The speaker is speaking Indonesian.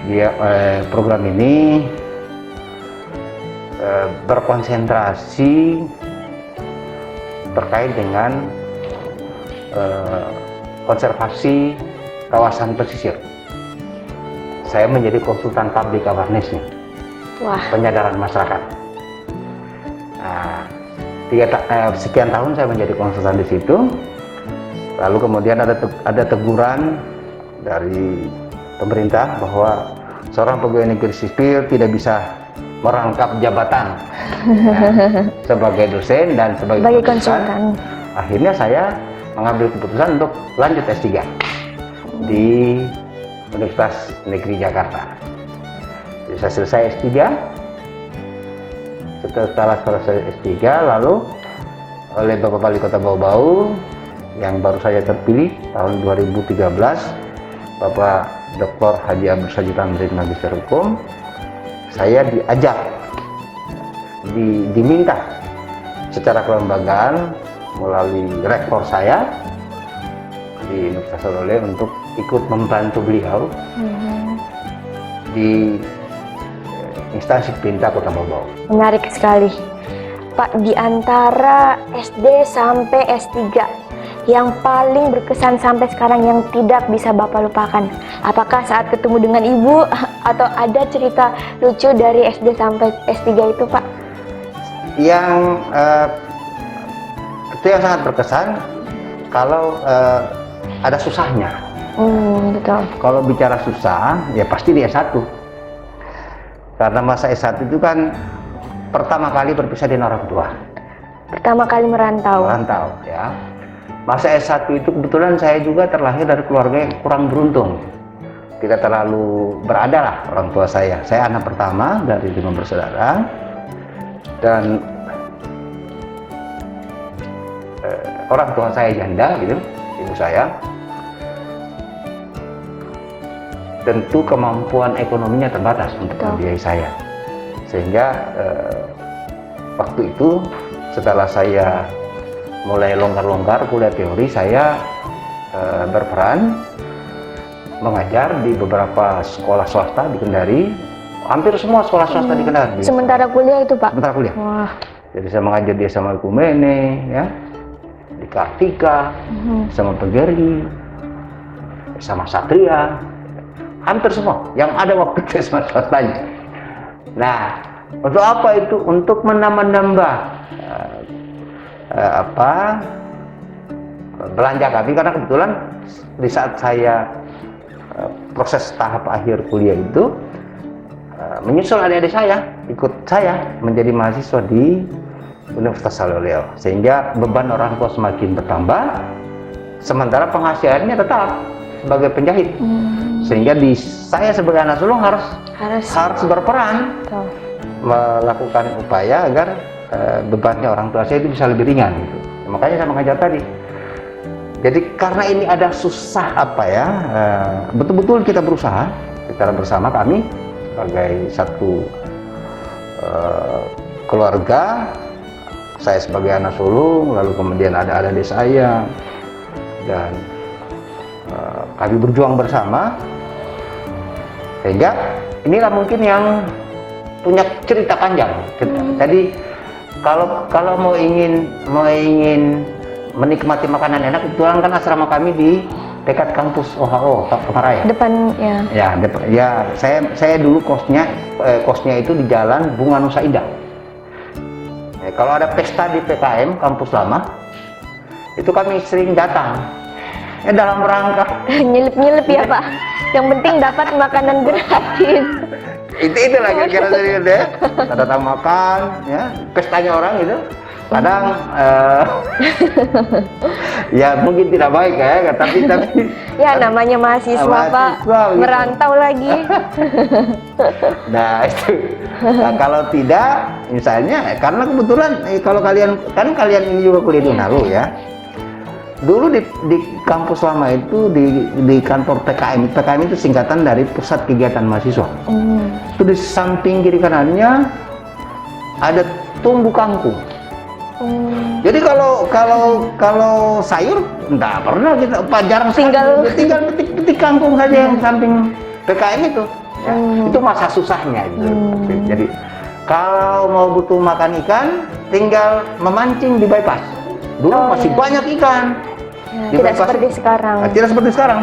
Dia program ini berkonsentrasi terkait dengan konservasi kawasan pesisir. Saya menjadi konsultan public awareness-nya. Wah. Penyadaran masyarakat. Nah, sekian tahun saya menjadi konsultan di situ. Lalu kemudian ada teguran dari pemerintah bahwa seorang pegawai negeri sipil tidak bisa merangkap jabatan sebagai dosen dan sebagai konsultan. Akhirnya saya mengambil keputusan untuk lanjut S3 di Universitas Negeri Jakarta. Jadi saya selesai S3. Setelah selesai S3, lalu oleh Bapak Wali Kota Bau-Bau yang baru saja terpilih tahun 2013, Bapak Dr. Haji Abdul Sajid Tamrin Magister Hukum, saya diajak, diminta secara kelembagaan melalui rektor saya di Universitas Sololé untuk ikut membantu beliau di instansi pemerintah Kota Bau-Bau. Menarik sekali, Pak. Di antara SD sampai S3, yang paling berkesan sampai sekarang yang tidak bisa Bapak lupakan, apakah saat ketemu dengan Ibu atau ada cerita lucu dari SD sampai S3 itu, Pak? Yang itu yang sangat berkesan kalau ada susahnya. Betul. Kalau bicara susah, ya pasti di S1. Karena masa S1 itu kan pertama kali berpisah dengan orang tua. Pertama kali merantau. Merantau, ya. Masa S1 itu kebetulan saya juga terlahir dari keluarga yang kurang beruntung. Tidak terlalu berada lah orang tua saya. Saya anak pertama dari 5 bersaudara. Dan orang tua saya janda, gitu, ibu saya. Tentu kemampuan ekonominya terbatas untuk membiayai saya, sehingga waktu itu setelah saya mulai longgar-longgar kuliah teori, saya berperan mengajar di beberapa sekolah swasta di Kendari, hampir semua sekolah swasta di Kendari. Sementara kuliah itu, Pak? Sementara kuliah. Wah. Jadi saya mengajar di SMA Kumene, ya, di Kartika, sama Pegeri, sama Satria. Hampir semua yang ada waktu itu SMA swastanya. Nah, untuk apa itu? Untuk menambah belanja kami, karena kebetulan di saat saya proses tahap akhir kuliah itu menyusul adik-adik saya, ikut saya menjadi mahasiswa di Universitas Sololé, sehingga beban orang tua semakin bertambah, sementara penghasilannya tetap sebagai penjahit. Sehingga saya sebagai anak sulung harus berperan melakukan upaya agar bebannya orang tua saya itu bisa lebih ringan, gitu. Makanya saya mengajar tadi. Jadi karena ini ada susah betul-betul kita berusaha secara bersama, kami sebagai satu keluarga, saya sebagai anak sulung, lalu kemudian ada adik saya, dan kami berjuang bersama, sehingga inilah mungkin yang punya cerita panjang. Tadi kalau mau ingin menikmati makanan enak, kebetulan kan asrama kami di dekat kampus OHO Kemaraya. Depan, ya. Ya, saya dulu kosnya itu di Jalan Bunga Nusa Indah. Ya, kalau ada pesta di PKM kampus lama, itu kami sering datang. Dalam rangka nyelip-nyelip ya, Pak. Yang penting dapat makanan gratis. Itulah kira-kira dari ya. Datang makan, ya, pestanya orang itu. Kadang ya mungkin tidak baik ya, tapi ya namanya mahasiswa, Pak, gitu. Merantau lagi. Nah itu, nah, kalau tidak, misalnya karena kebetulan kalau kalian ini juga kuliah di Unalu, ya. Dulu di kampus lama itu di kantor PKM itu singkatan dari Pusat Kegiatan Mahasiswa. Itu di samping kiri kanannya ada tumbuh kangkung. Jadi kalau sayur enggak pernah kita jarang tinggal petik kangkung saja yang samping PKM itu. Ya. Itu masa susahnya gitu. Jadi kalau mau butuh makan ikan, tinggal memancing di bypass. Dulu masih banyak ikan. Ya, Di tidak bypass. seperti sekarang. Tidak seperti sekarang.